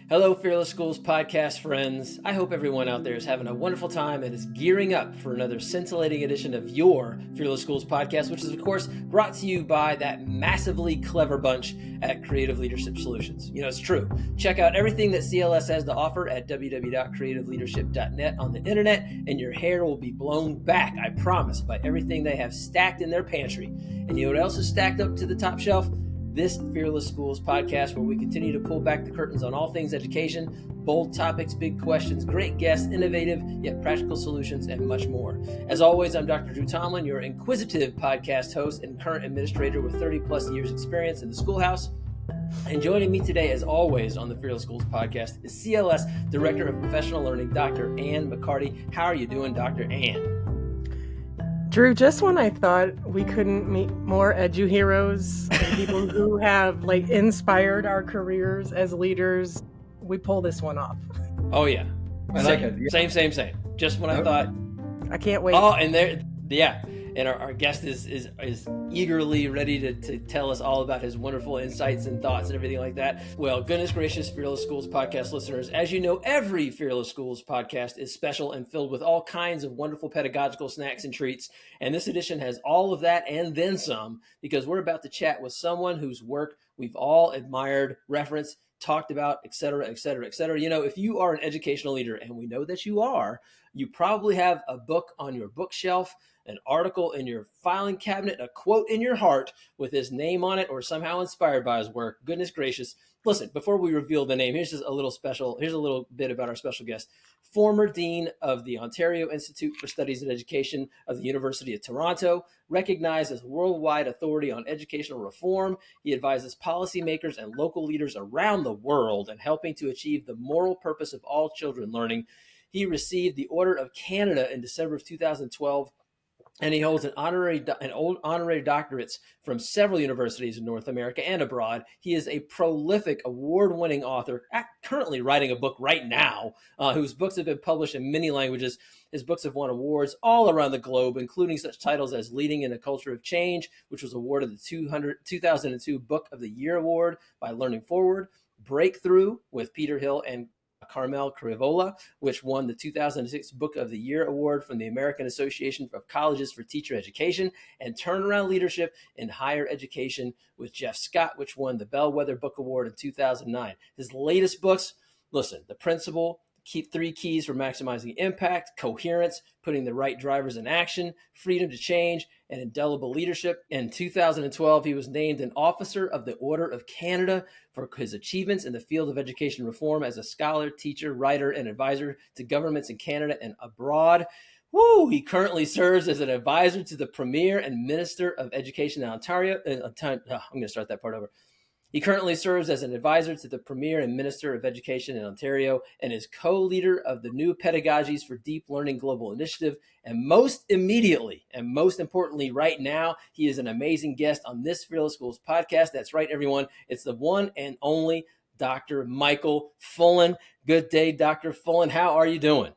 Hello, Fearless Schools podcast friends. I hope everyone out there is having a wonderful time and is gearing up for another scintillating edition of your Fearless Schools podcast, which is, of course, brought to you by that massively clever bunch at Creative Leadership Solutions. You know, it's true. Check out everything that CLS has to offer at www.creativeleadership.net on the internet, and your hair will be blown back, I promise, by everything they have stacked in their pantry. And you know what else is stacked up to the top shelf? This Fearless Schools podcast, where we continue to pull back the curtains on all things education, bold topics, big questions, great guests, innovative yet practical solutions, and much more. As always, I'm Dr. Drew Tomlin, your inquisitive podcast host and current administrator with 30 plus years experience in the schoolhouse. And joining me today, as always, on the Fearless Schools podcast is CLS Director of Professional Learning, Dr. Ann McCarty. How are you doing, Dr. Ann? Drew, just when I thought we couldn't meet more edu heroes, people who have inspired our careers as leaders, we pull this one off. Oh yeah, I like it. Yeah. Same. Just when I thought, I can't wait. Oh, and there, yeah. And our guest is eagerly ready to tell us all about his wonderful insights and thoughts and everything like that. Well, goodness gracious, Fearless Schools podcast listeners, as you know, every Fearless Schools podcast is special and filled with all kinds of wonderful pedagogical snacks and treats. And this edition has all of that and then some, because we're about to chat with someone whose work we've all admired, referenced, talked about, et cetera, et cetera, et cetera. You know, if you are an educational leader, and we know that you are, you probably have a book on your bookshelf, an article in your filing cabinet, a quote in your heart with his name on it or somehow inspired by his work. Goodness gracious. Listen, before we reveal the name, here's a little bit about our special guest. Former Dean of the Ontario Institute for Studies in Education of the University of Toronto, recognized as a worldwide authority on educational reform. He advises policymakers and local leaders around the world in helping to achieve the moral purpose of all children learning. He received the Order of Canada in December of 2012, and he holds honorary doctorates from several universities in North America and abroad. He is a prolific, award-winning author, currently writing a book right now, whose books have been published in many languages. His books have won awards all around the globe, including such titles as Leading in a Culture of Change, which was awarded the 2002 Book of the Year Award by Learning Forward, Breakthrough with Peter Hill and Carmel Crivola, which won the 2006 Book of the Year Award from the American Association of Colleges for Teacher Education, and Turnaround Leadership in Higher Education with Jeff Scott, which won the Bellwether Book Award in 2009. His latest books, listen, The Principle, Keep 3 Keys for Maximizing Impact, Coherence, Putting the Right Drivers in Action, Freedom to Change, and Indelible Leadership. In 2012, he was named an Officer of the Order of Canada for his achievements in the field of education reform as a scholar, teacher, writer, and advisor to governments in Canada and abroad. He currently serves as an advisor to the Premier and Minister of Education in Ontario. I'm going to start that part over. He currently serves as an advisor to the Premier and Minister of Education in Ontario and is co-leader of the New Pedagogies for Deep Learning Global Initiative. And most immediately, and most importantly right now, he is an amazing guest on this Fearless Schools podcast. That's right, everyone. It's the one and only Dr. Michael Fullan. Good day, Dr. Fullan. How are you doing?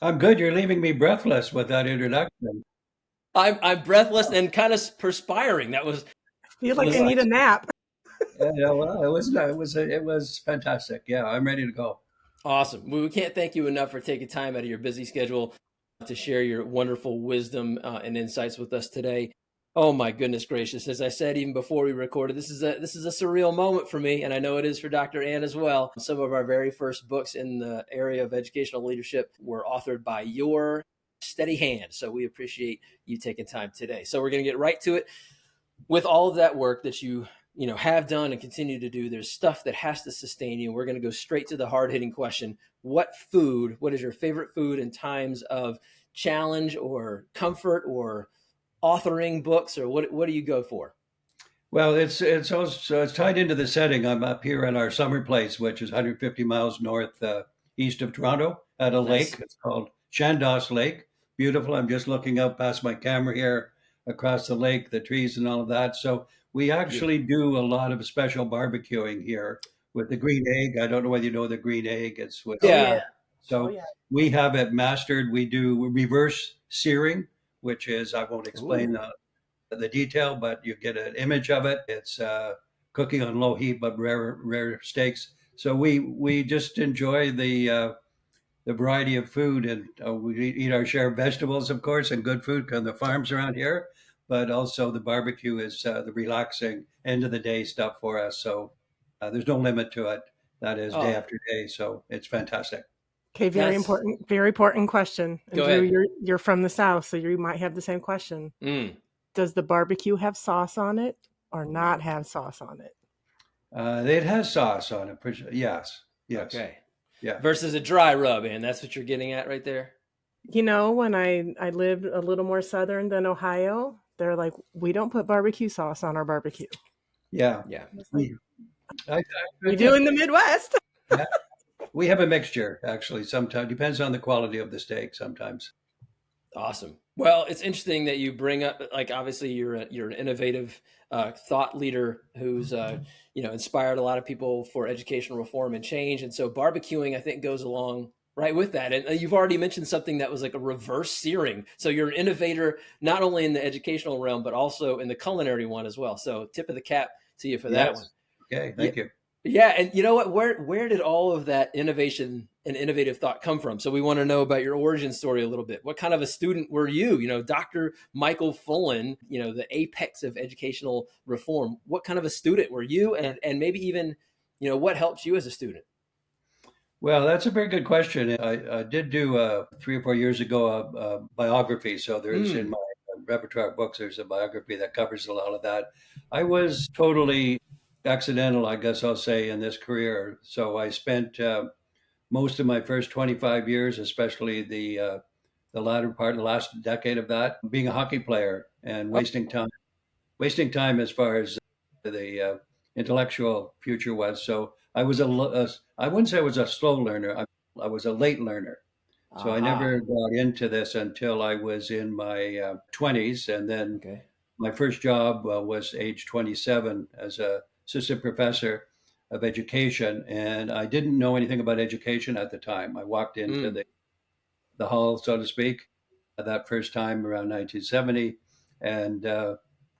I'm good. You're leaving me breathless with that introduction. I'm breathless and kind of perspiring. I feel like I need a nap. Yeah, well, it was fantastic. Yeah, I'm ready to go. Awesome. Well, we can't thank you enough for taking time out of your busy schedule to share your wonderful wisdom and insights with us today. Oh my goodness gracious! As I said even before we recorded, this is a surreal moment for me, and I know it is for Dr. Ann as well. Some of our very first books in the area of educational leadership were authored by your steady hand, so we appreciate you taking time today. So we're going to get right to it. With all of that work that you have done and continue to do, there's stuff that has to sustain you. We're going to go straight to the hard-hitting question. What is your favorite food in times of challenge or comfort or authoring books, or what do you go for? Well, it's tied into the setting. I'm up here at our summer place, which is 150 miles north east of Toronto at a lake. It's called Chandos Lake. Beautiful. I'm just looking out past my camera here across the lake, the trees and all of that. So we actually do a lot of special barbecuing here with the green egg. I don't know whether you know the green egg. It's with we have it mastered. We do reverse searing, which is, I won't explain the detail, but you get an image of it. It's cooking on low heat, but rare steaks. So we just enjoy the variety of food, and we eat our share of vegetables, of course, and good food on the farms around here. But also the barbecue is the relaxing end of the day stuff for us. So there's no limit to it. That is day Oh, after day. So it's fantastic. Okay, that's very important question. And go Drew, ahead. you're from the South, so you might have the same question. Mm, Does the barbecue have sauce on it or not have sauce on it? It has sauce on it. Yes, yes, okay. yeah, Versus a dry rub, and that's what you're getting at right there. When I lived a little more southern than Ohio, they're like, we don't put barbecue sauce on our barbecue. yeah. Yeah. I was like, We, I we do think in the Midwest. yeah, we have a mixture actually. Sometimes depends on the quality of the steak. Sometimes. Awesome. Well, it's interesting that you bring up, like, obviously you're an innovative thought leader who's inspired a lot of people for educational reform and change, and so barbecuing I think goes along right with that. And you've already mentioned something that was like a reverse searing. So you're an innovator not only in the educational realm but also in the culinary one as well. So tip of the cap to you for that one. Yes. Okay. Yeah, Thank you. yeah, and you know what? Where did all of that innovation and innovative thought come from? So we want to know about your origin story a little bit. What kind of a student were you? Dr. Michael Fullan, the apex of educational reform. What kind of a student were you, and maybe even, what helped you as a student? Well, that's a very good question. I did do 3 or 4 years ago a biography. So there's in Mm, my repertoire of books, there's a biography that covers a lot of that. I was totally accidental, I guess I'll say, in this career. So I spent most of my first 25 years, especially the latter part, the last decade of that, being a hockey player and oh, wasting time as far as the intellectual future was. So I wouldn't say I was a slow learner. I was a late learner. So I aha. never got into this until I was in my 20s. And then Okay. my first job was age 27 as a assistant professor of education. And I didn't know anything about education at the time. I walked into Mm, the hall, so to speak, that first time around 1970, and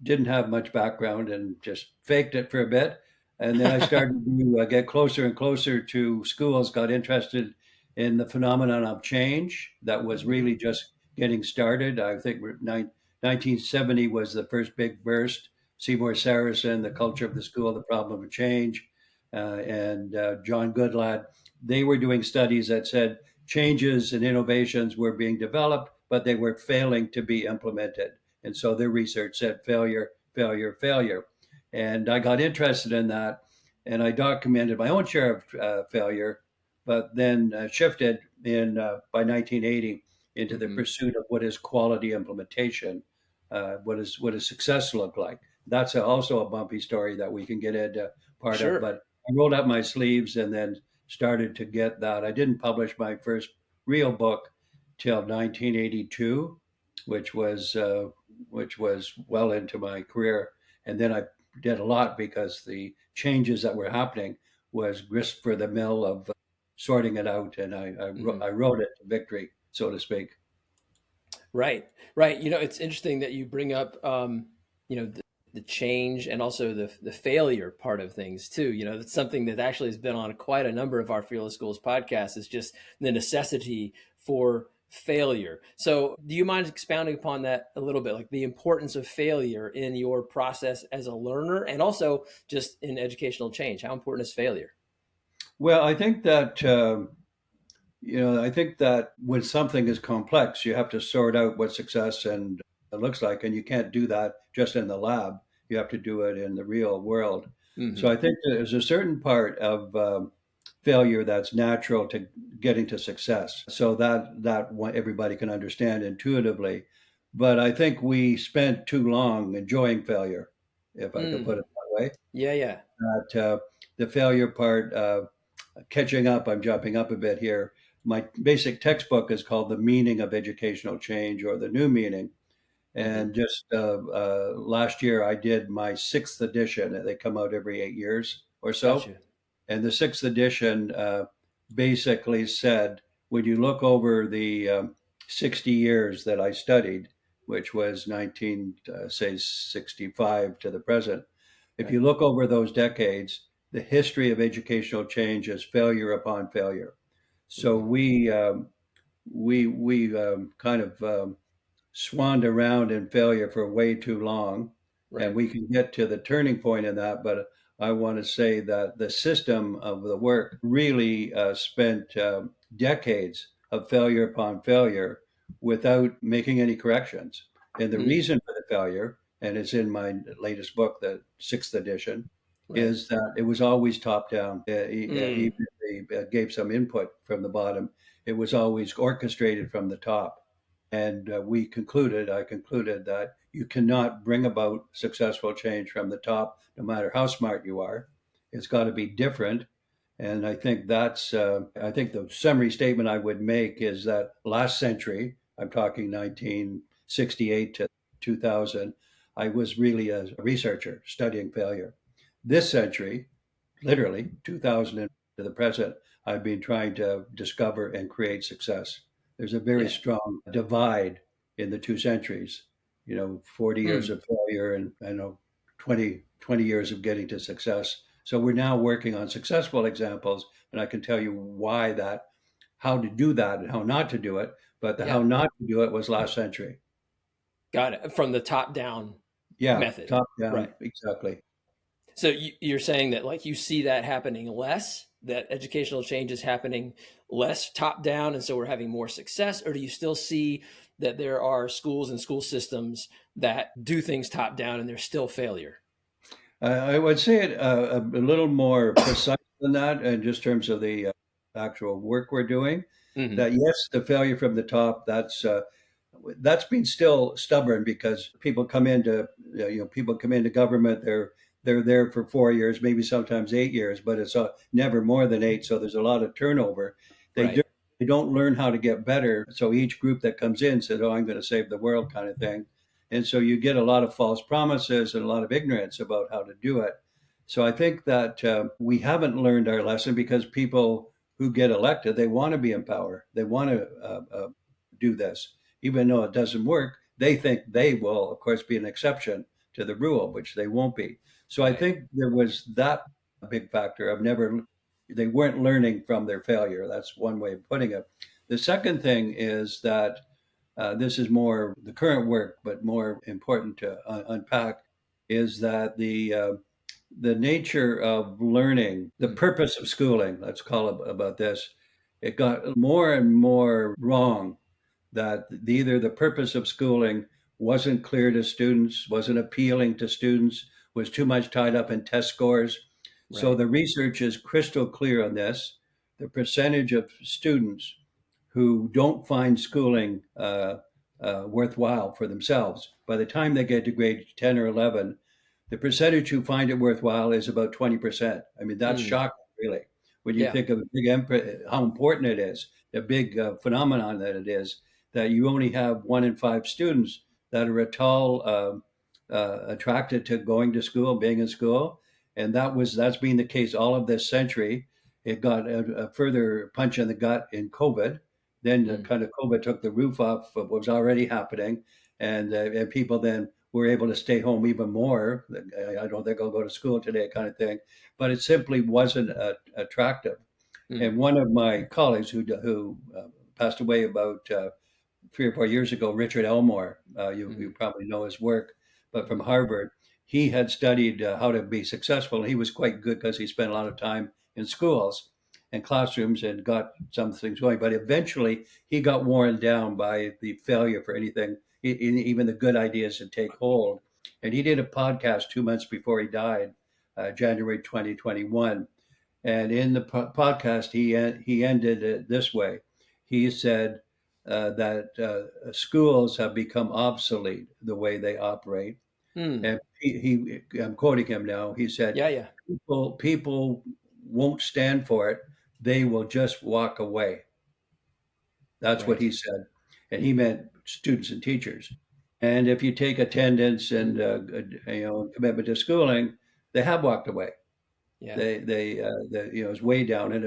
didn't have much background and just faked it for a bit. And then I started to get closer and closer to schools, got interested in the phenomenon of change that was mhm, really just getting started. I think 1970 was the first big burst. Seymour Saracen, The Culture of the School, The Problem of Change, and John Goodlad, they were doing studies that said changes and innovations were being developed, but they were failing to be implemented. And so their research said failure, failure, failure. And I got interested in that, and I documented my own share of failure, but then shifted in by 1980 into the mhm. pursuit of what is quality implementation. What does success look like? That's also a bumpy story that we can get into part of. Sure. But I rolled up my sleeves and then started to get that. I didn't publish my first real book till 1982, which was uh, which was well into my career. And then I did a lot because the changes that were happening was grist for the mill of sorting it out, and Mhm. I wrote it to victory, so to speak. Right, right. It's interesting that you bring up, the change and also the failure part of things too. That's something that actually has been on quite a number of our Fearless Schools podcasts. Is just the necessity for failure. So, do you mind expounding upon that a little bit, like the importance of failure in your process as a learner, and also just in educational change? How important is failure? Well, I think that when something is complex, you have to sort out what success and it looks like, and you can't do that just in the lab. You have to do it in the real world. So Hmm. I think there's a certain part of failure that's natural to getting to success. So everybody can understand intuitively. But I think we spent too long enjoying failure, if I could put Mm. it that way. Yeah, yeah. That the failure part. Catching up, I'm jumping up a bit here. My basic textbook is called The Meaning of Educational Change or The New Meaning. Hmm. And just last year, I did my sixth edition. They come out every 8 years or so. Gotcha. And the sixth edition basically said when you look over the 60 years that I studied, which was 19, say, 65 to the present, if Right. you look over those decades, the history of educational change is failure upon failure. So Mhm. we kind of swanned around in failure for way too long, and Right. we can get to the turning point in that. But I want to say that the system of the work really spent decades of failure upon failure without making any corrections. And the Mm. reason for the failure, and it's in my latest book, the sixth edition, Right. is that it was always top down. Even Mm. if they gave some input from the bottom, it was always orchestrated from the top. And I concluded that you cannot bring about successful change from the top, no matter how smart you are. It's got to be different. And I think the summary statement I would make is that last century, I'm talking 1968 to 2000, I was really a researcher studying failure. This century, literally 2000 to the present, I've been trying to discover and create success. There's a very Yeah. strong divide in the two centuries, 40 years Mm. of failure and I know 20 years of getting to success. So we're now working on successful examples, and I can tell you how to do that and how not to do it. But the how Yeah. not to do it was last century. Got it. From the top down Yeah, method. top down, Right. exactly. So you're saying that like you see that happening less, that educational change is happening less top down, and so we're having more success, or do you still see that there are schools and school systems that do things top down and there's still failure? I would say it a little more precise than that, in just terms of the actual work we're doing. Hmm. That yes, the failure from the top. That's been still stubborn because people come into government. They're there for 4 years, maybe sometimes 8 years, but it's never more than eight. So there's a lot of turnover. They do, Right. they don't learn how to get better. So each group that comes in says, "Oh, I'm going to save the world," kind of thing. And so you get a lot of false promises and a lot of ignorance about how to do it. So I think that we haven't learned our lesson because people who get elected, they want to be in power. They want to do this. Even though it doesn't work, they think they will, of course, be an exception to the rule, which they won't be. So I Right. think there was that big factor of they weren't learning from their failure. That's one way of putting it. The second thing is that this is more the current work, but more important to unpack is that the nature of learning, the Mm. purpose of schooling, let's call it about this, it got more and more wrong. That either the purpose of schooling wasn't clear to students, wasn't appealing to students, was too much tied up in test scores. So Right. the research is crystal clear on this. The percentage of students who don't find schooling worthwhile for themselves, by the time they get to grade 10 or 11, the percentage who find it worthwhile is about 20%. I mean, that's Mm. shocking, really, when you Yeah. think of how important it is, the big phenomenon that it is, that you only have 1 in 5 students that are at all attracted to going to school, being in school. And that's been the case all of this century. It got a further punch in the gut in COVID. Then Mm. kind of COVID took the roof off of what was already happening, and people then were able to stay home even more. I don't think I'll go to school today, kind of thing. But it simply wasn't attractive. Mm. And one of my colleagues who passed away about 3 or 4 years ago, Richard Elmore, you Mm. probably know his work, but from Harvard, he had studied how to be successful. He was quite good because he spent a lot of time in schools and classrooms and got some things going. But eventually, he got worn down by the failure for anything, even the good ideas to take hold. And he did a podcast 2 months before he died, January 2021. And in the podcast, he ended it this way. He said that schools have become obsolete the way they operate. Mm. And I'm quoting him now. He said, Yeah. Yeah. people won't stand for it. They will just walk away." That's what Right. he said. And he meant students and teachers. And if you take attendance and Mm. commitment to schooling, they have walked away. Yeah. It was way down, and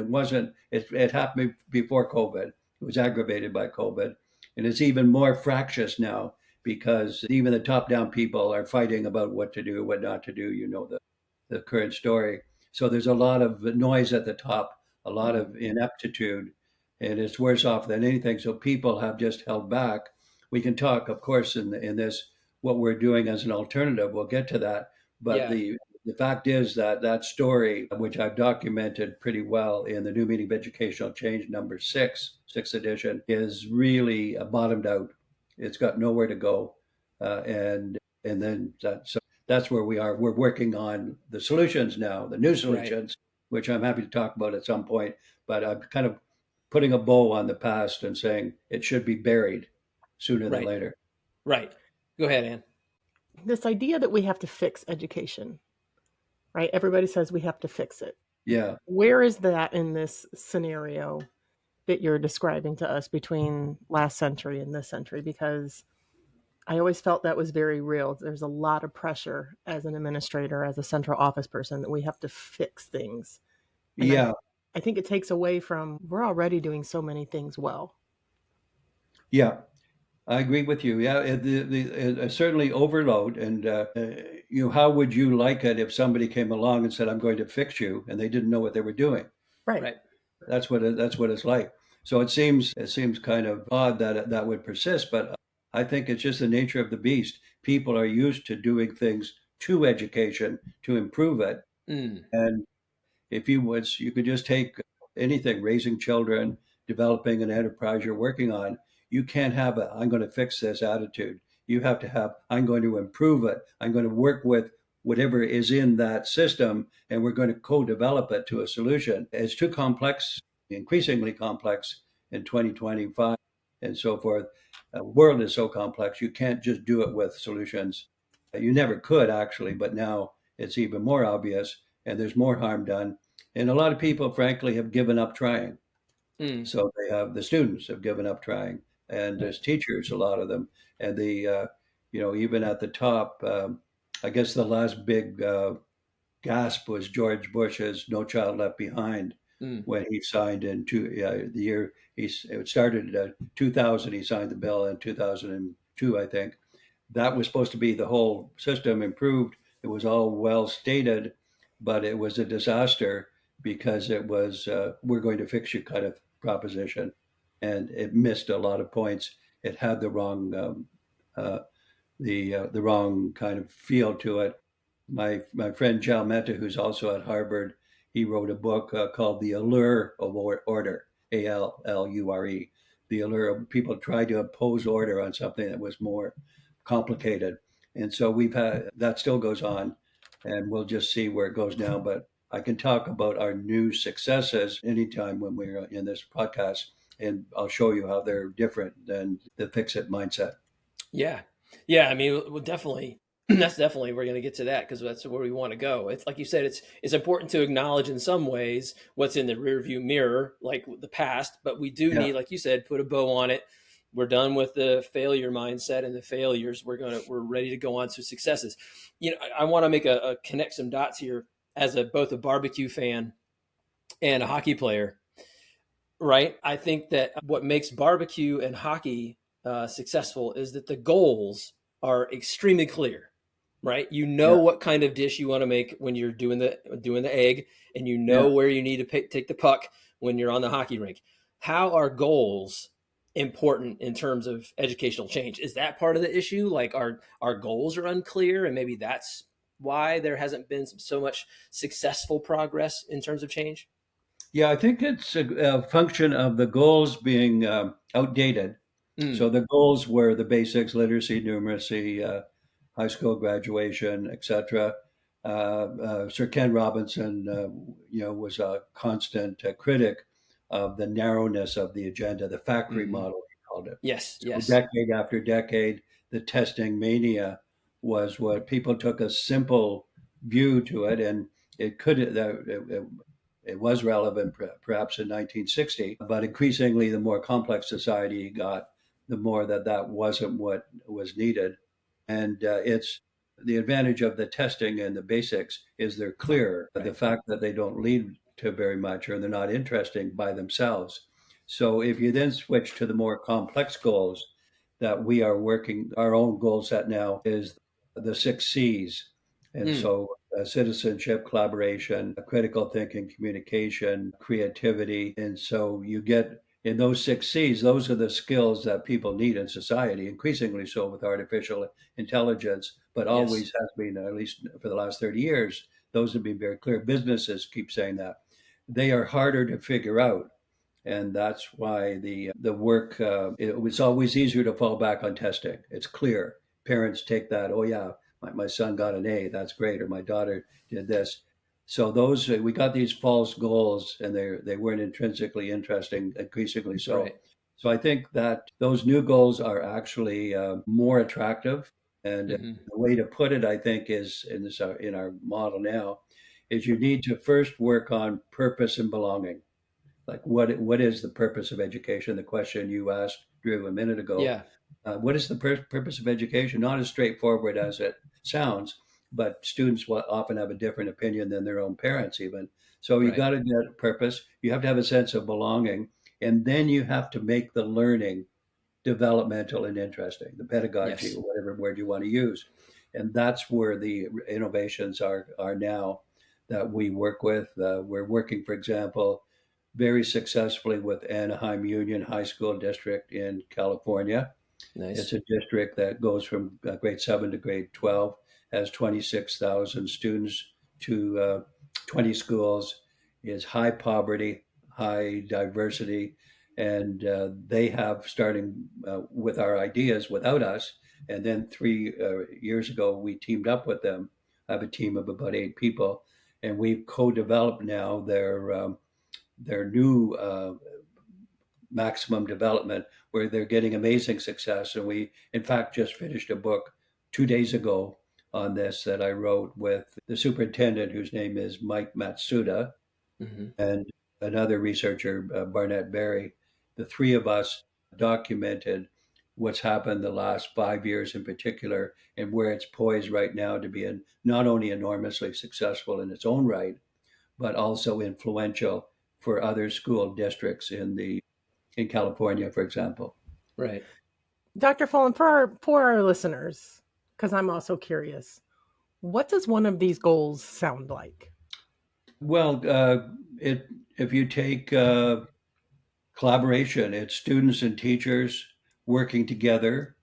it happened before COVID. It was aggravated by COVID, and it's even more fractious now because even the top down people are fighting about what to do, what not to do. You know the current story. So there's a lot of noise at the top, a lot of ineptitude, and it's worse off than anything. So people have just held back. We can talk, of course, in this what we're doing as an alternative. We'll get to that, but Yeah. the fact is that that story, which I've documented pretty well in the New Meaning of Educational Change number six, sixth edition, is really bottomed out. It's got nowhere to go, and then so that's where we are. We're working on the solutions now, the new Right. solutions, which I'm happy to talk about at some point. But I'm kind of putting a bow on the past and saying it should be buried sooner than Right. later. Right. Go ahead, Ann. This idea that we have to fix education, right? Everybody says we have to fix it. Yeah. Where is that in this scenario that you're describing to us between last century and this century? Because I always felt that was very real. There's a lot of pressure as an administrator, as a central office person, that we have to fix things. And Yeah. I think it takes away from, we're already doing so many things well. Yeah. I agree with you. Yeah, certainly overload, and how would you like it if somebody came along and said, "I'm going to fix you," and they didn't know what they were doing? Right. Right. That's what it's like. So it seems kind of odd that that would persist, but I think it's just the nature of the beast. People are used to doing things to education to improve it, Mm. and if you could just take anything, raising children, developing an enterprise you're working on. You can't have a "I'm going to fix this" attitude. You have to have "I'm going to improve it. I'm going to work with whatever is in that system, and we're going to co-develop it to a solution." It's too complex, increasingly complex in 2025 and so forth. The world is so complex. You can't just do it with solutions. You never could actually, but now it's even more obvious, and there's more harm done. And a lot of people, frankly, have given up trying. Mm. So the students have given up trying, and Right. there's teachers, a lot of them, and even at the top, I guess the last big gasp was George Bush's "No Child Left Behind" Mm. when he signed in the year it started 2000. He signed the bill in 2002, I think. That was supposed to be the whole system improved. It was all well stated, but it was a disaster because it was "we're going to fix you" kind of proposition, and it missed a lot of points. It had uh, the wrong kind of feel to it. My friend Jal Mehta, who's also at Harvard, he wrote a book called "The Allure of Order," ALLURE. The allure of people tried to impose order on something that was more complicated, and so we've had that still goes on, and we'll just see where it goes now. But I can talk about our new successes anytime when we're in this podcast, and I'll show you how they're different than the fix it mindset. Yeah. Yeah. I mean, we'll definitely, that's definitely, we're going to get to that because that's where we want to go. It's like you said, it's important to acknowledge in some ways what's in the rearview mirror, like the past, but we do Yeah. need, like you said, put a bow on it. We're done with the failure mindset and the failures. We're ready to go on to successes. I want to make a connect some dots here as both a barbecue fan and a hockey player, right? I think that what makes barbecue and hockey successful is that the goals are extremely clear, right? You know Yeah. what kind of dish you want to make when you're doing the egg, and you Yeah. know where you need to take the puck when you're on the hockey rink. How are goals important in terms of educational change? Is that part of the issue? Like our goals are unclear, and maybe that's why there hasn't been so much successful progress in terms of change. Yeah, I think it's a function of the goals being outdated. Mm. So the goals were the basics: literacy, numeracy, high school graduation, etc. Sir Ken Robinson, was a constant critic of the narrowness of the agenda, the factory Hmm. model, he called it. Yes, So yes. decade after decade, the testing mania was what people took a simple view to it, and it was relevant perhaps in 1960, but increasingly the more complex society got, the more that wasn't what was needed. And it's the advantage of the testing and the basics is they're clear. The Right. fact that they don't lead to very much or they're not interesting by themselves. So if you then switch to the more complex goals that we are working, our own goal set now is the six C's. And Mm. so, citizenship, collaboration, critical thinking, communication, creativity. And so, you get in those 6 C's, those are the skills that people need in society, increasingly so with artificial intelligence, but Yes. always has been, at least for the last 30 years, those have been very clear. Businesses keep saying that. They are harder to figure out. And that's why the work, it was always easier to fall back on testing. It's clear. Parents take that, oh, yeah, my son got an A, that's great, or my daughter did this. So those we got these false goals, and they weren't intrinsically interesting, increasingly so. Right. So I think that those new goals are actually more attractive. And Hmm. the way to put it, I think, is in our model now, is you need to first work on purpose and belonging. Like what is the purpose of education? The question you asked Drew a minute ago. Yeah. What is the purpose of education? Not as straightforward as it sounds, but students will often have a different opinion than their own parents, even. So you Right. got to get purpose. You have to have a sense of belonging, and then you have to make the learning developmental and interesting, the pedagogy, Yes. or whatever word you want to use. And that's where the innovations are now that we work with. We're working, for example, very successfully with Anaheim Union High School District in California. It's Nice. a district that goes from grade 7 to grade 12, has 26,000 students to 20 schools, is high poverty, high diversity, and they have, starting with our ideas without us, and then 3 years ago, we teamed up with them. I have a team of about 8 people, and we've co-developed now their new maximum development, where they're getting amazing success. And we, in fact, just finished a book 2 days ago on this that I wrote with the superintendent, whose name is Mike Matsuda, Hmm. and another researcher, Barnett Berry. The three of us documented what's happened the last 5 years in particular, and where it's poised right now to be not only enormously successful in its own right, but also influential for other school districts in California, for example. Right. Dr. Fullan, for our listeners, because I'm also curious, what does one of these goals sound like? Well, it if you take collaboration, it's students and teachers working together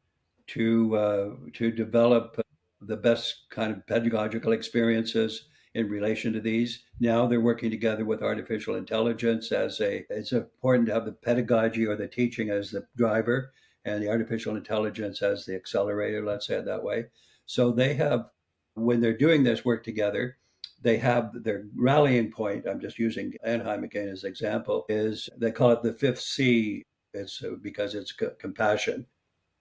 to develop the best kind of pedagogical experiences in relation to these. Now they're working together with artificial intelligence as it's important to have the pedagogy or the teaching as the driver and the artificial intelligence as the accelerator, let's say it that way. So they have, when they're doing this work together, they have their rallying point. I'm just using Anaheim again as an example, is they call it the 5th C. It's because it's compassion.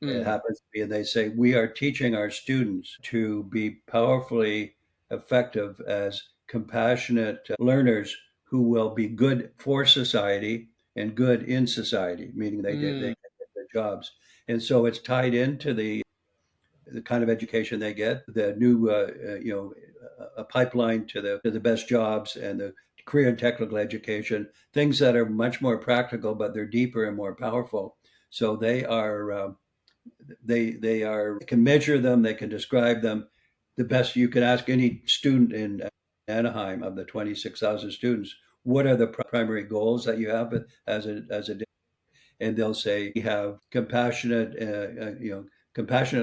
It Mm. happens to be, and they say, we are teaching our students to be powerfully effective as compassionate learners who will be good for society and good in society, meaning they Mm. get their jobs. And so it's tied into the kind of education they get, the new, a pipeline to the best jobs and the career and technical education, things that are much more practical, but they're deeper and more powerful. So they can measure them, they can describe them the best. You can ask any student in Anaheim, of the 26,000 students, what are the primary goals that you have as a, and they'll say we have compassionate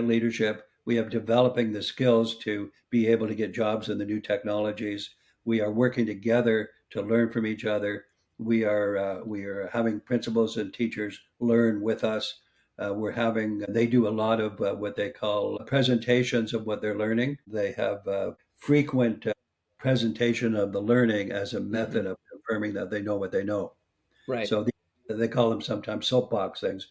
leadership. We have developing the skills to be able to get jobs in the new technologies. We are working together to learn from each other. We are having principals and teachers learn with us. They do a lot of what they call presentations of what they're learning. They have frequent presentation of the learning as a Hmm. method of confirming that they know what they know. Right. So they call them sometimes soapbox things.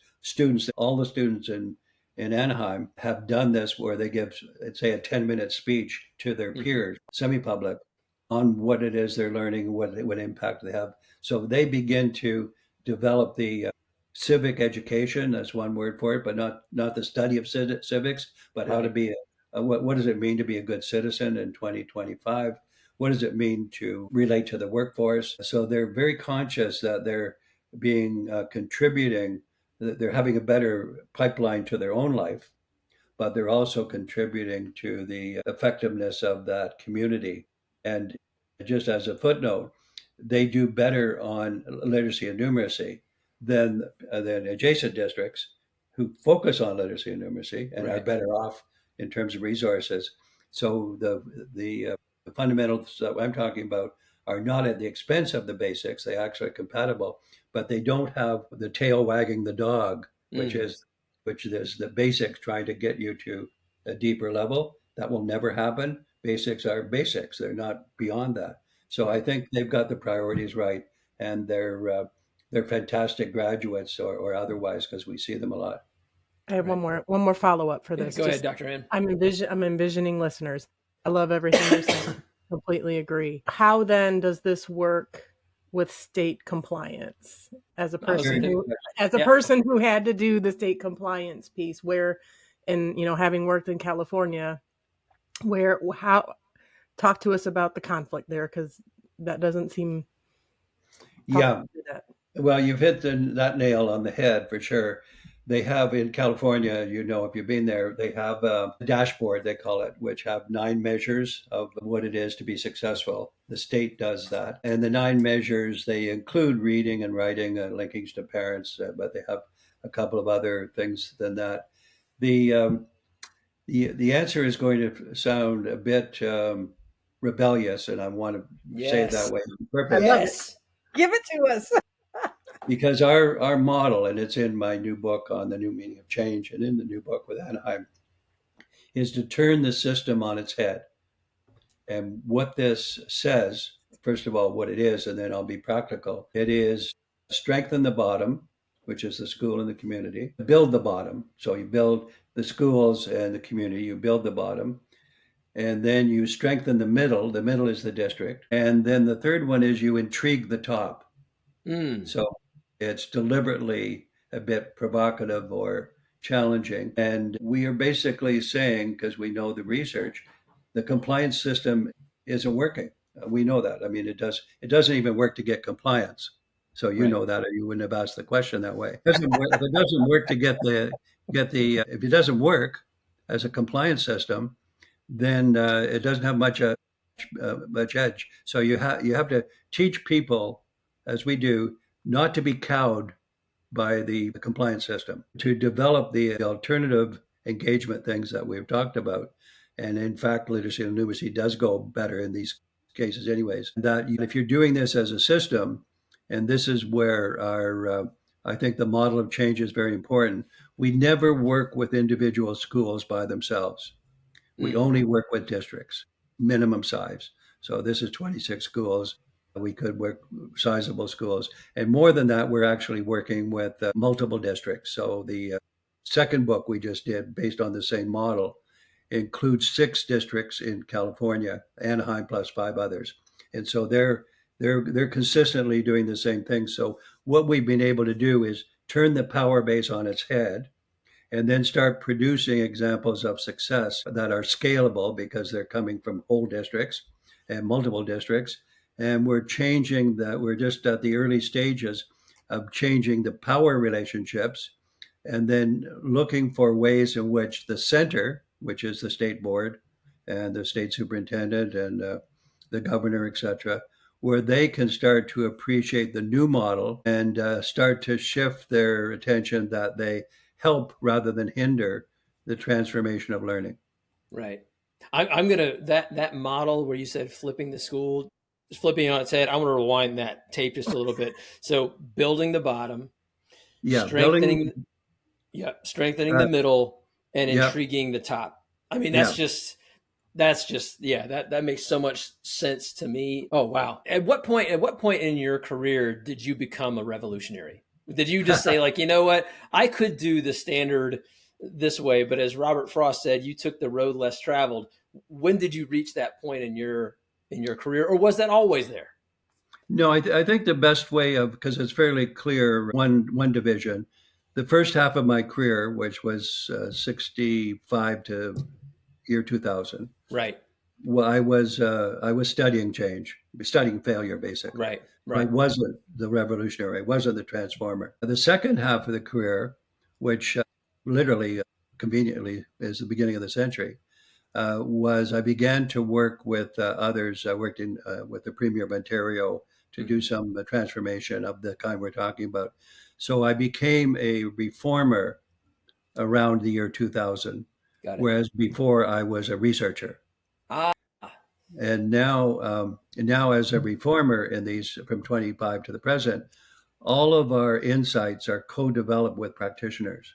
All the students in Anaheim have done this, where they give, let's say, a 10-minute speech to their Hmm. peers, semi-public, on what it is they're learning, what impact they have. So they begin to develop the civic education. That's one word for it, but not the study of civics, but how to Right. be what does it mean to be a good citizen in 2025? What does it mean to relate to the workforce? So they're very conscious that they're being contributing, that they're having a better pipeline to their own life but they're also contributing to the effectiveness of that community. And just as a footnote, they do better on literacy and numeracy than adjacent districts who focus on literacy and numeracy and are Right. better off in terms of resources. So the fundamentals that I'm talking about are not at the expense of the basics. They actually are compatible, but they don't have the tail wagging the dog, which Mm. is the basics trying to get you to a deeper level. That will never happen. Basics are basics. They're not beyond that. So I think they've got the priorities right, and they're fantastic graduates or otherwise because we see them a lot. I have Right. one more follow up for Yeah, this. go ahead, Dr. M. I'm envisioning listeners. I love everything you're saying. Completely agree. How then does this work with state compliance? As a person Very who good. as a Yeah. person who had to do the state compliance piece, where, and having worked in California, how talk to us about the conflict there, because that doesn't seem Yeah, that. well, you've hit that nail on the head for sure. They have in California, if you've been there, they have a dashboard, they call it, which have 9 measures of what it is to be successful. The state does that. And the 9 measures, they include reading and writing, linkings to parents, but they have a couple of other things than that. The, um, the answer is going to sound a bit rebellious, and I want to say it that Yes. way on I purpose. love it. Yes. Give it to us. Because our model, and it's in my new book on the new meaning of change and in the new book with Anaheim, is to turn the system on its head. And what this says, first of all, what it is, and then I'll be practical. It is strengthen the bottom, which is the school and the community, build the bottom. So you build the schools and the community, you build the bottom, and then you strengthen the middle. The middle is the district. And then the third one is you intrigue the top. Mm. So it's deliberately a bit provocative or challenging. And we are basically saying, because we know the research, the compliance system isn't working. We know that. I mean, it doesn't even work to get compliance. So you Right. know that, or you wouldn't have asked the question that way. If it doesn't work to if it doesn't work as a compliance system, then it doesn't have much edge. So you have to teach people, as we do, not to be cowed by the compliance system, to develop the alternative engagement things that we've talked about. And in fact, literacy and numeracy does go better in these cases, anyways. That if you're doing this as a system, and this is where I think the model of change is very important. We never work with individual schools by themselves. We Mm. only work with districts, minimum size. So this is 26 schools. We could work sizable schools. And more than that, we're actually working with multiple districts. So the second book we just did, based on the same model, includes 6 districts in California, Anaheim plus 5 others. And so they're consistently doing the same thing. So what we've been able to do is turn the power base on its head and then start producing examples of success that are scalable because they're coming from whole districts and multiple districts. And we're changing that. We're just at the early stages of changing the power relationships and then looking for ways in which the center, which is the state board and the state superintendent and the governor, et cetera, where they can start to appreciate the new model and start to shift their attention that they help rather than hinder the transformation of learning. Right. I'm gonna that model where you said flipping the school, just flipping it on its head. I want to rewind that tape just a little bit. So building the bottom, Yeah, building. strengthening, yeah, strengthening Uh, the middle, and yeah, intriguing the top. I mean, yeah. that's just yeah, that makes so much sense to me. Oh wow. At what point in your career did you become a revolutionary? Did you just say like, you know what, I could do the standard this way, but as Robert Frost said, you took the road less traveled. When did you reach that point in your career, or was that always there? No, I think the best way of, because it's fairly clear, one division. The first half of my career, which was 65 to year 2000, Right, well, I was studying change, studying failure, basically. right, I right. wasn't the revolutionary. I wasn't the transformer. The second half of the career, which literally conveniently is the beginning of the century, was I began to work with others. I worked in with the Premier of Ontario to do some transformation of the kind we're talking about. So I became a reformer around the year 2000, Got it. whereas before I was a researcher. Ah, And now as a reformer in these from 25 to the present, all of our insights are co-developed with practitioners.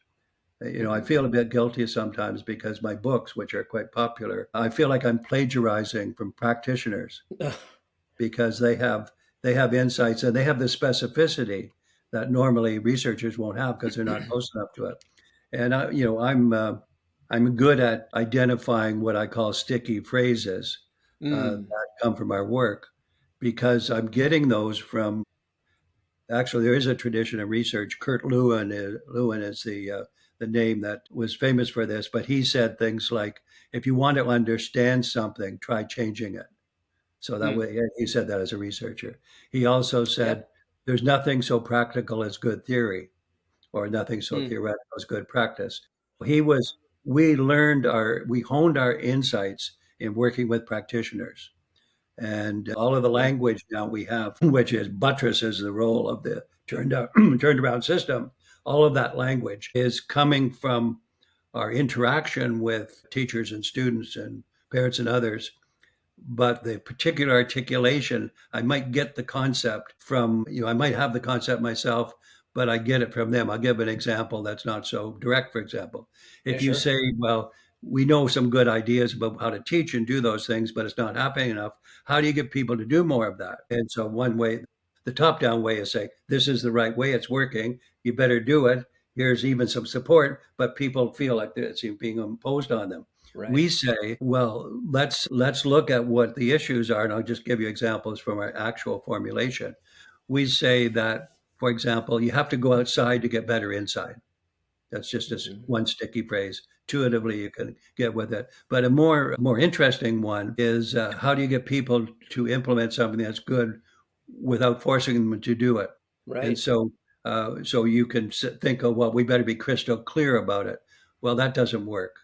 I mhm. feel a bit guilty sometimes because my books, which are quite popular, I feel like I'm plagiarizing from practitioners because they have insights and they have the specificity that normally researchers won't have because they're not close enough to it. And I'm good at identifying what I call sticky phrases Mm, that come from our work because I'm getting those from. Actually, there is a tradition of research. Kurt Lewin is the name that was famous for this, but he said things like, "If you want to understand something, try changing it." So that hmm. way, he said that as a researcher. He also said, Yep. "There's nothing so practical as good theory, or nothing so Hmm. theoretical as good practice." He was. We honed our insights in working with practitioners. And all of the Yep. language now we have, which is buttresses the role of the turned around system, all of that language is coming from our interaction with teachers and students and parents and others. But the particular articulation, I might get the concept from, I might have the concept myself, but I get it from them. I'll give an example that's not so direct, for example. Yeah, If you sure. say, well, we know some good ideas about how to teach and do those things, but it's not happening enough. How do you get people to do more of that? And so, one way, the top down way is say, this is the right way, it's working, you better do it. Here's even some support, but people feel like it's being imposed on them. Right. We say, well, let's look at what the issues are, and I'll just give you examples from our actual formulation. We say that, for example, you have to go outside to get better inside. That's just this Hmm. one sticky phrase. Intuitively, you can get with it. But a more interesting one is how do you get people to implement something that's good without forcing them to do it? And Right. so you can think, oh, well, we better be crystal clear about it. Well, that doesn't work.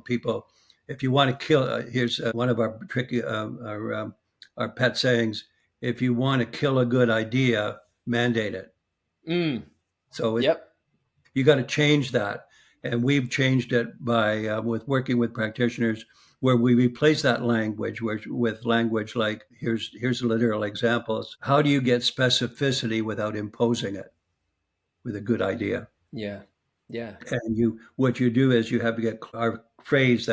People, if you want to kill, here's one of our tricky, our pet sayings: if you want to kill a good idea, mandate it. Mm. So Yep. you got to change that. And we've changed it by with working with practitioners, where we replace that language with language like here's literal examples. How do you get specificity without imposing it with a good idea? Yeah. Yeah. And what you do is you have to get our phrase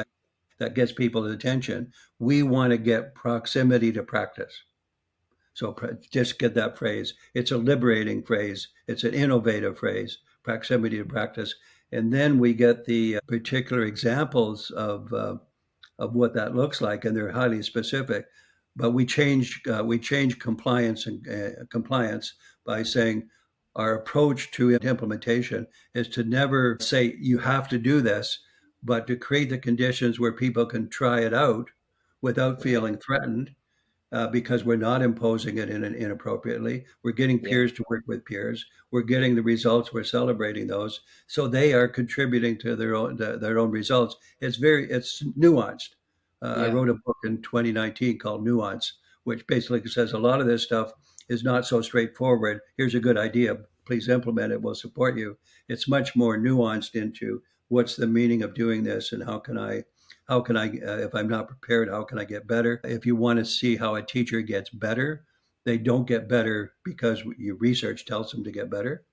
that gets people's attention. We want to get proximity to practice. So just get that phrase. It's a liberating phrase. It's an innovative phrase, proximity to practice. And then we get the particular examples of what that looks like, and they're highly specific. But we change compliance by saying our approach to implementation is to never say you have to do this, but to create the conditions where people can try it out without Right. feeling threatened because we're not imposing it inappropriately. We're getting Yeah. peers to work with peers. We're getting the results. We're celebrating those. So they are contributing to their own results. It's nuanced. I Yeah. wrote a book in 2019 called Nuance, which basically says a lot of this stuff is not so straightforward. Here's a good idea. Please implement it. We'll support you. It's much more nuanced into what's the meaning of doing this and how can I, if I'm not prepared, how can I get better? If you want to see how a teacher gets better, they don't get better because your research tells them to get better.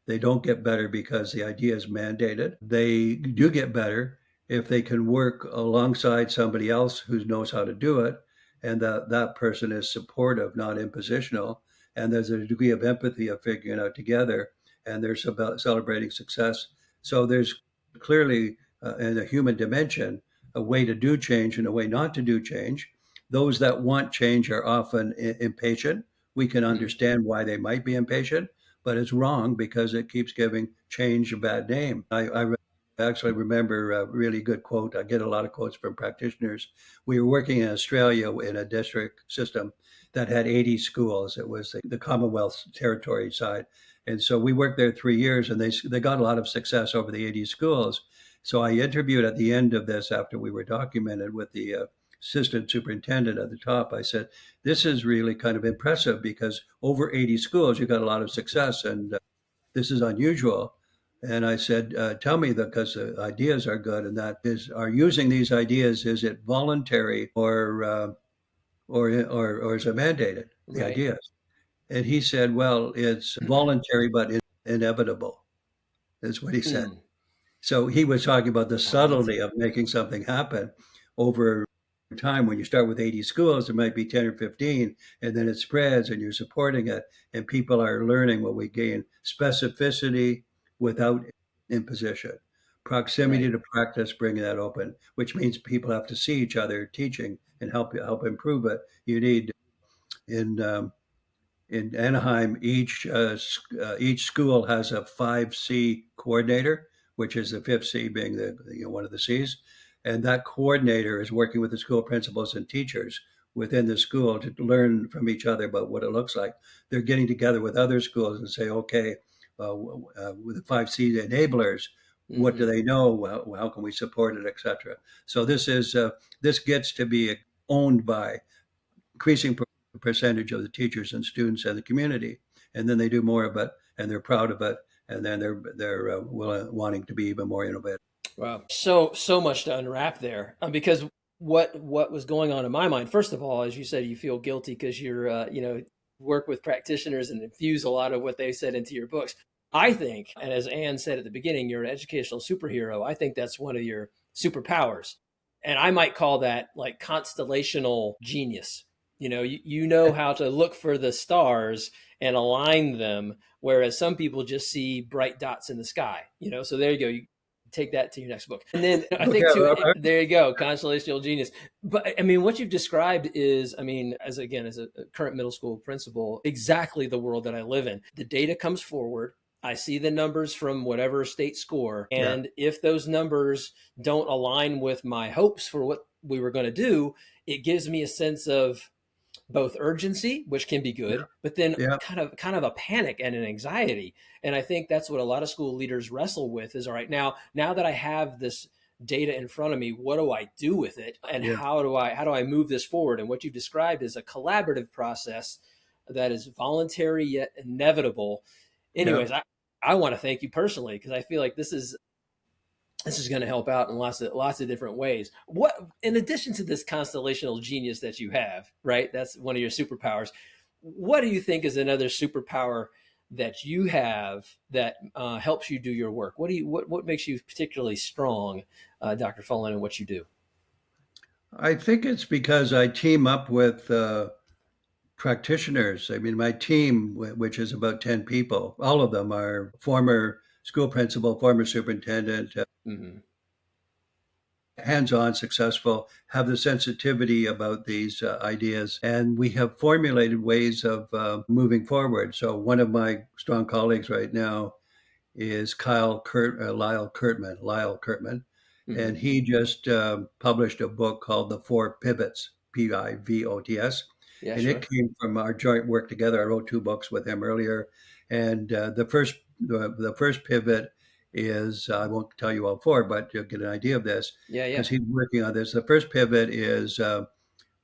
They don't get better because the idea is mandated. They do get better if they can work alongside somebody else who knows how to do it, and that person is supportive, not impositional. And there's a degree of empathy of figuring it out together, and there's about celebrating success. So there's clearly, in a human dimension, a way to do change and a way not to do change. Those that want change are often impatient. We can Mm. understand why they might be impatient, but it's wrong because it keeps giving change a bad name. I actually remember a really good quote. I get a lot of quotes from practitioners. We were working in Australia in a district system that had 80 schools. It was the Commonwealth territory side. And so we worked there 3 years and they got a lot of success over the 80 schools. So I interviewed at the end of this, after we were documented, with the assistant superintendent at the top. I said, this is really kind of impressive because over 80 schools, you got a lot of success, and this is unusual. And I said, tell me that, because the ideas are good, and that is, are using these ideas, is it voluntary or is it mandated, the Right. ideas? And he said, well, it's voluntary but inevitable, is what he said. Mm. So he was talking about the Oh, that's subtlety of making something happen over time. When you start with 80 schools, there might be 10 or 15, and then it spreads and you're supporting it, and people are learning what we gain: specificity without imposition, right. proximity to practice, bringing that open, which means people have to see each other teaching and help improve it. You need in in Anaheim, each school has a 5C coordinator, which is the fifth C being the one of the C's, and that coordinator is working with the school principals and teachers within the school to learn from each other about what it looks like. They're getting together with other schools and say, okay, with the 5C enablers, what do Hmm. they know? How can we support it, etc. So this gets to be owned by increasing percentage of the teachers and students and the community, and then they do more of it, and they're proud of it, and then they're wanting to be even more innovative. Wow. So much to unwrap there, because what was going on in my mind, first of all, as you said, you feel guilty because you're work with practitioners and infuse a lot of what they said into your books. I think, and as Anne said at the beginning, you're an educational superhero. I think that's one of your superpowers, and I might call that like constellational genius. You know how to look for the stars and align them, whereas some people just see bright dots in the sky. So there you go. You take that to your next book. And then I think too, Okay, there you go, constellational genius. But I mean, what you've described is, I mean, as a current middle school principal, exactly the world that I live in. The data comes forward. I see the numbers from whatever state score. yeah, And if those numbers don't align with my hopes for what we were going to do, it gives me a sense of both urgency, which can be yeah, good, but then yeah, kind of a panic and an anxiety. And I think that's what a lot of school leaders wrestle with is, all right, now that I have this data in front of me, what do I do with it? And yeah, how do I move this forward? And what you've described is a collaborative process that is voluntary yet inevitable. yeah. Anyways, I want to thank you personally because I feel like this is going to help out in lots of different ways. What, in addition to this constellational genius that you have, right? That's one of your superpowers. What do you think is another superpower that you have that helps you do your work? What makes you particularly strong, Dr. Fullan, in what you do? I think it's because I team up with practitioners. I mean, my team, which is about 10 people, all of them are former school principal, former superintendent, Mm-hmm. hands-on, successful, have the sensitivity about these ideas, and we have formulated ways of moving forward. So one of my strong colleagues right now is Lyle Kurtman, Mm-hmm. and he just published a book called The Four Pivots, Pivots, Yeah, and it sure. came from our joint work together. I wrote two books with him earlier, and the first pivot is, I won't tell you all four, but you'll get an idea of this Yeah, yeah. because he's working on this. The first pivot is the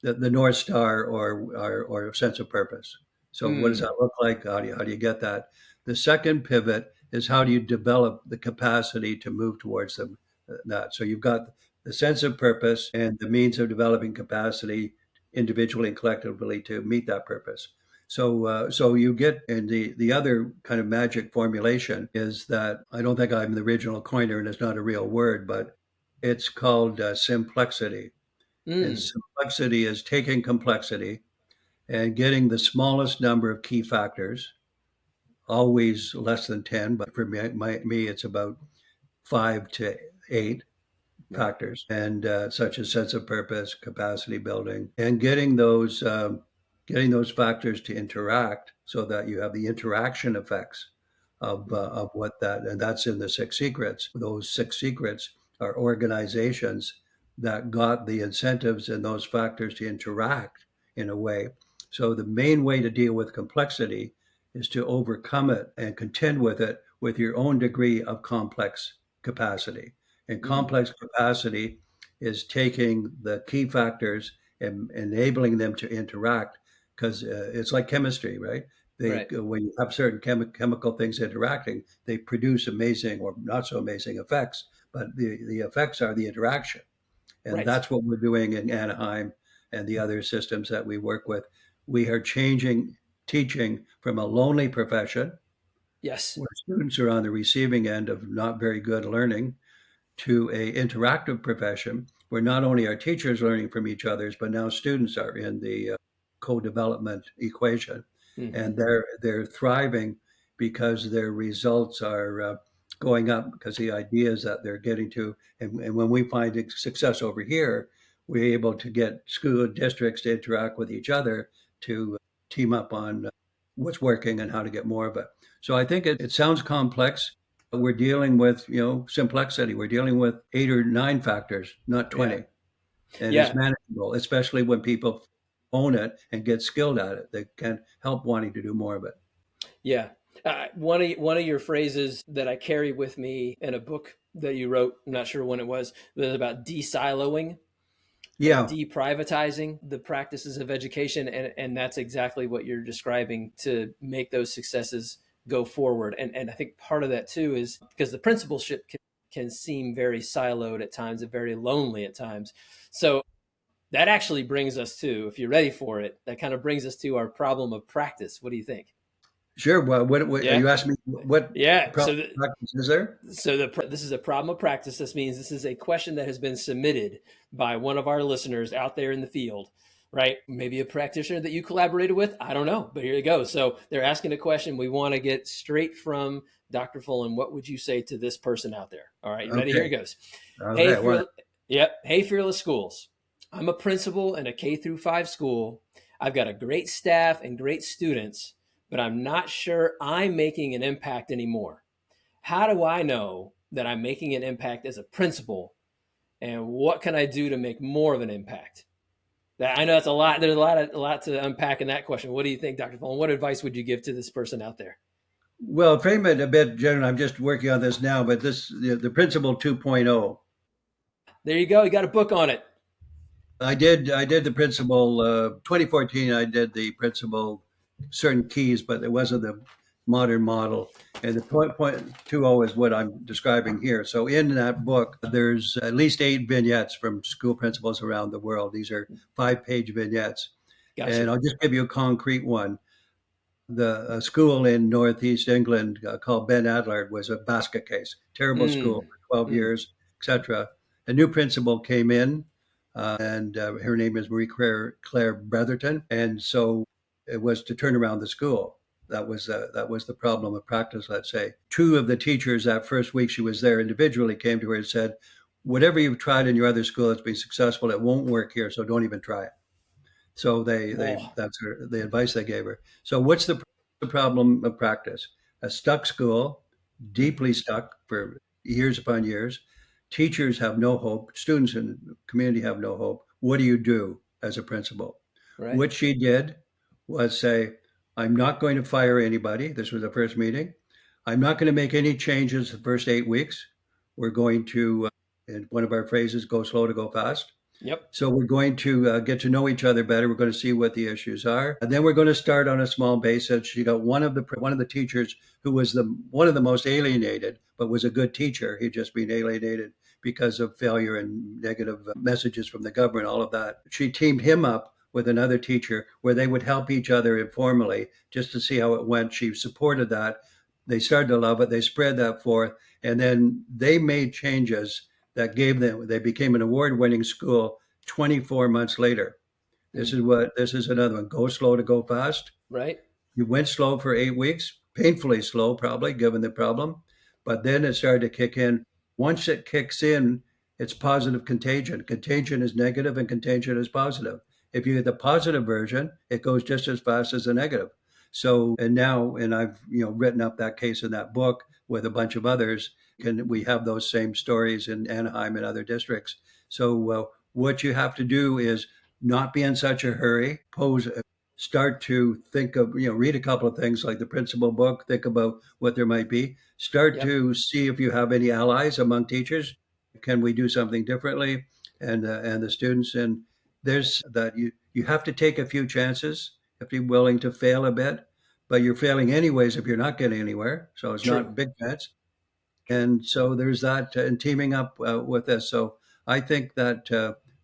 North Star, or sense of purpose. So what does Mm, that look like? How do you get that? The second pivot is, how do you develop the capacity to move towards that? So you've got the sense of purpose and the means of developing capacity individually and collectively to meet that purpose. So you get, and the other kind of magic formulation is that, I don't think I'm the original coiner, and it's not a real word, but it's called simplexity. And mm, complexity is taking complexity and getting the smallest number of key factors, always less than 10, but for me it's about 5 to 8 right. factors, and such as sense of purpose, capacity building, and getting those factors to interact so that you have the interaction effects of what that, and that's in the six secrets. Those six secrets are organizations that got the incentives and those factors to interact in a way. So the main way to deal with complexity is to overcome it and contend with it with your own degree of complex capacity. And Mm. complex capacity is taking the key factors and enabling them to interact, because it's like chemistry, right? They Right. when you have certain chemical things interacting, they produce amazing or not so amazing effects. But the effects are the interaction, and Right. that's what we're doing in Anaheim and the other systems that we work with. We are changing teaching from a lonely profession Yes. where students are on the receiving end of not very good learning to a interactive profession where not only are teachers learning from each other's, but now students are in the co-development equation, Hmm. and they're thriving because their results are going up because the ideas that they're getting to, and when we find success over here, we're able to get school districts to interact with each other to team up on what's working and how to get more of it. So I think it sounds complex. We're dealing with, complexity. We're dealing with 8 or 9 factors, not Yeah. 20. And it's Yeah. manageable, especially when people own it and get skilled at it. They can help wanting to do more of it. Yeah. One of your phrases that I carry with me in a book that you wrote, I'm not sure when it was about de-siloing and Yeah, deprivatizing the practices of education, and that's exactly what you're describing to make those successes go forward. And I think part of that too is because the principalship can seem very siloed at times and very lonely at times. So that actually brings us to, if you're ready for it, that kind of brings us to our problem of practice. What do you think? sure. Well, what are Yeah. you asking me? What Yeah. problem practice is there? This is a problem of practice. This means this is a question that has been submitted by one of our listeners out there in the field, right? Maybe a practitioner that you collaborated with. I don't know, but here you go. So they're asking a question. We want to get straight from Dr. Fullan. What would you say to this person out there? All right, you ready? Here it Okay. goes. All Hey, right. Well, fearless, yep. Hey, fearless schools. I'm a principal in a K through 5 school. I've got a great staff and great students, but I'm not sure I'm making an impact anymore. How do I know that I'm making an impact as a principal, and what can I do to make more of an impact? That, I know it's a lot. There's a lot to unpack in that question. What do you think, Dr. Fulton? What advice would you give to this person out there? frame it a bit general. I'm just working on this now, but the principle 2.0. There you go. You got a book on it. I did the principal 2014. I did the principal certain keys, but it wasn't the modern model. And the point 20 is what I'm describing here. So in that book, there's at least 8 vignettes from school principals around the world. These are 5-page vignettes, Gotcha. and I'll just give you a concrete one. The school in Northeast England called Ben Adler was a basket case. Terrible school Mm, for 12 mm, years, etc. A new principal came in, and her name is Claire Brotherton, and so it was to turn around the school. That was the problem of practice. Let's say 2 of the teachers that first week she was there individually came to her and said, "Whatever you've tried in your other school that's been successful, it won't work here. So don't even try it." So oh, the advice they gave her. So what's the problem of practice? A stuck school, deeply stuck for years upon years. Teachers have no hope. Students in the community have no hope. What do you do as a principal? right. What she did was say, I'm not going to fire anybody. This was the first meeting. I'm not going to make any changes the first 8 weeks. We're going to, in one of our phrases, go slow to go fast. Yep. So we're going to get to know each other better. We're going to see what the issues are, and then we're going to start on a small basis. She got one of the teachers who was the one of the most alienated, but was a good teacher. He'd just been alienated because of failure and negative messages from the government, all of that. She teamed him up with another teacher where they would help each other informally just to see how it went. She supported that. They started to love it. They spread that forth, and then they made changes that gave them. They became an award-winning school 24 months later. Mm, This is another one. Go slow to go fast. right. You went slow for 8 weeks, painfully slow, probably given the problem, but then it started to kick in. Once it kicks in, it's positive contagion. Contagion is negative and contagion is positive. If you get the positive version, it goes just as fast as the negative. So, and I've written up that case in that book with a bunch of others. And we have those same stories in Anaheim and other districts. So, what you have to do is not be in such a hurry. Start to think of, read a couple of things like the principal book, think about what there might be. Start Yep. to see if you have any allies among teachers. can we do something differently? And the students, and there's that you have to take a few chances. You have to be willing to fail a bit, but you're failing anyways if you're not getting anywhere. So it's not a True. big chance. And so there's that, and teaming up with this. So I think that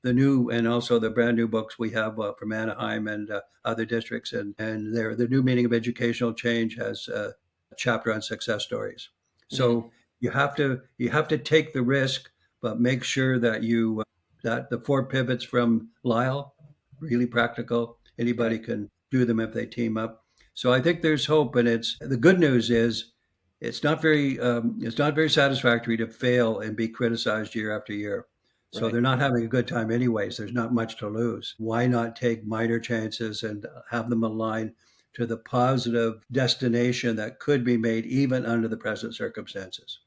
the new and also the brand new books we have from Anaheim and other districts, and the new meaning of educational change has a chapter on success stories. Mm, So you have to take the risk, but make sure that you that the four pivots from Lyle, really practical. Anybody right. can do them if they team up. So I think there's hope, and it's the good news is it's not very satisfactory to fail and be criticized year after year. So Right. they're not having a good time anyways. There's not much to lose. Why not take minor chances and have them align to the positive destination that could be made even under the present circumstances?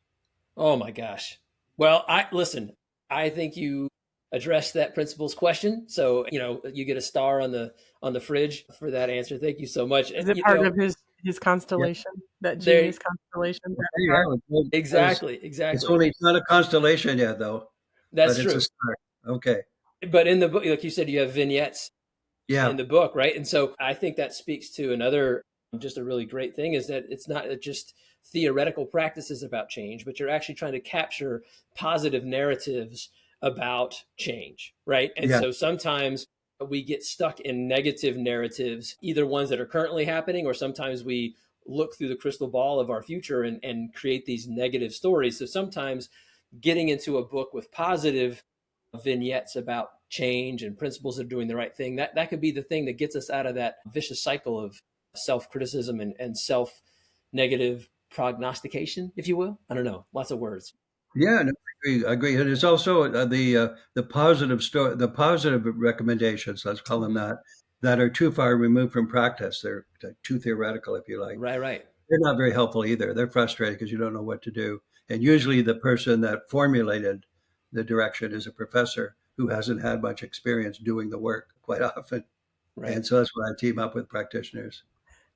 Oh my gosh. Well, I think you addressed that principal's question. So, you get a star on the fridge for that answer. Thank you so much. Is it part of his Yeah, constellation, that There genius constellation? That there you star? go. exactly, It's exactly. only it's not a constellation yet, though, That's but it's a true. start. Okay. But in the book, like you said, you have vignettes in Yeah. the book, right? And so I think that speaks to another just a really great thing is that it's not just theoretical practices about change, but you're actually trying to capture positive narratives about change, right? And Yeah. so sometimes we get stuck in negative narratives, either ones that are currently happening, or sometimes we look through the crystal ball of our future and create these negative stories. So sometimes getting into a book with positive vignettes about change and principles of doing the right thing, that could be the thing that gets us out of that vicious cycle of self-criticism and self-negative prognostication, if you will. I don't know, lots of words. Yeah, no, I agree, and it's also the positive recommendations, let's call them that are too far removed from practice. They're too theoretical, if you like. Right. They're not very helpful either. They're frustrating because you don't know what to do. And usually the person that formulated the direction is a professor who hasn't had much experience doing the work quite often. Right. And so that's why I team up with practitioners.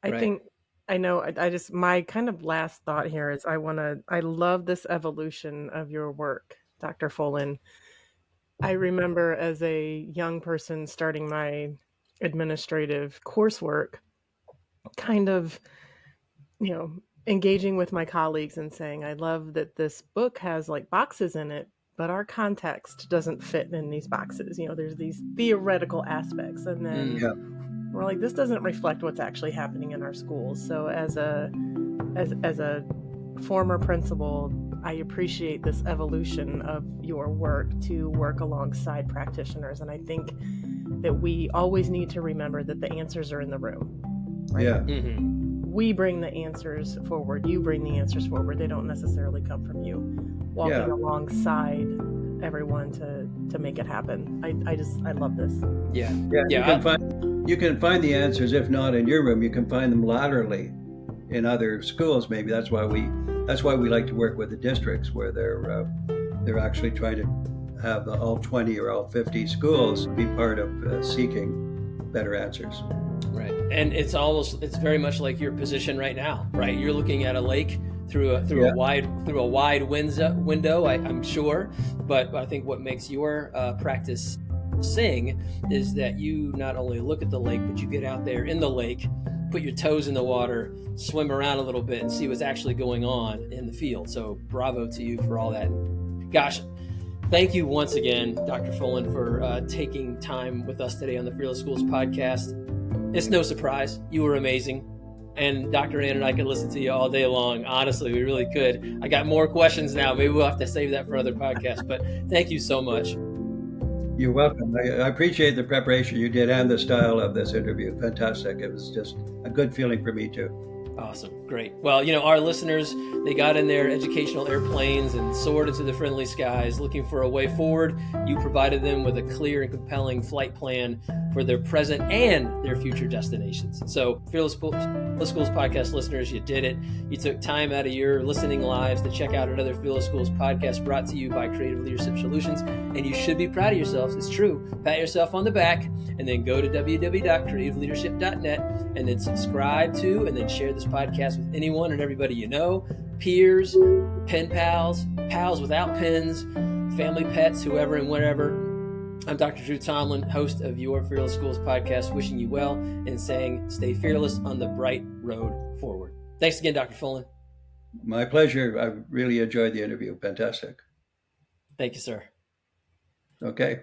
I Right. think I know. I just my kind of last thought here is I love this evolution of your work, Dr. Fullan. I remember as a young person starting my administrative coursework, kind of, engaging with my colleagues and saying, I love that this book has like boxes in it, but our context doesn't fit in these boxes. There's these theoretical aspects. And then Yeah, we're like, this doesn't reflect what's actually happening in our schools. So as a former principal, I appreciate this evolution of your work to work alongside practitioners. And I think that we always need to remember that the answers are in the room, right? yeah, We bring the answers forward. You bring the answers forward. They don't necessarily come from you. Walking yeah. alongside everyone to make it happen. I love this. Yeah. Yeah, Yeah. you can find the answers. If not in your room, you can find them laterally in other schools. Maybe that's why we like to work with the districts where they're actually trying to have all 20 or all 50 schools be part of seeking better answers. Right. And it's very much like your position right now, right? You're looking at a lake through Yeah. a wide window, I'm sure. But I think what makes your practice sing is that you not only look at the lake, but you get out there in the lake, put your toes in the water, swim around a little bit, and see what's actually going on in the field. So bravo to you for all that. Gosh, thank you once again, Dr. Fullan, for taking time with us today on the Fearless Schools podcast. It's no surprise. You were amazing. And Dr. Ann and I could listen to you all day long. Honestly, we really could. I got more questions now. Maybe we'll have to save that for another podcast. But thank you so much. You're welcome. I appreciate the preparation you did and the style of this interview. Fantastic. It was just a good feeling for me too. Awesome. Great. Well, our listeners, they got in their educational airplanes and soared into the friendly skies looking for a way forward. You provided them with a clear and compelling flight plan for their present and their future destinations. So, Fearless Schools podcast listeners, you did it. You took time out of your listening lives to check out another Fearless Schools podcast brought to you by Creative Leadership Solutions. And you should be proud of yourselves. It's true. Pat yourself on the back and then go to www.creativeleadership.net and then subscribe to and then share this podcast with anyone and everybody you know, peers, pen pals, pals without pens, family, pets, whoever and whatever. I'm Dr. Drew Tomlin, host of Your Fearless Schools podcast, wishing you well and saying stay fearless on the bright road forward. Thanks again, Dr. Fullan. My pleasure. I really enjoyed the interview. Fantastic. Thank you, sir. Okay.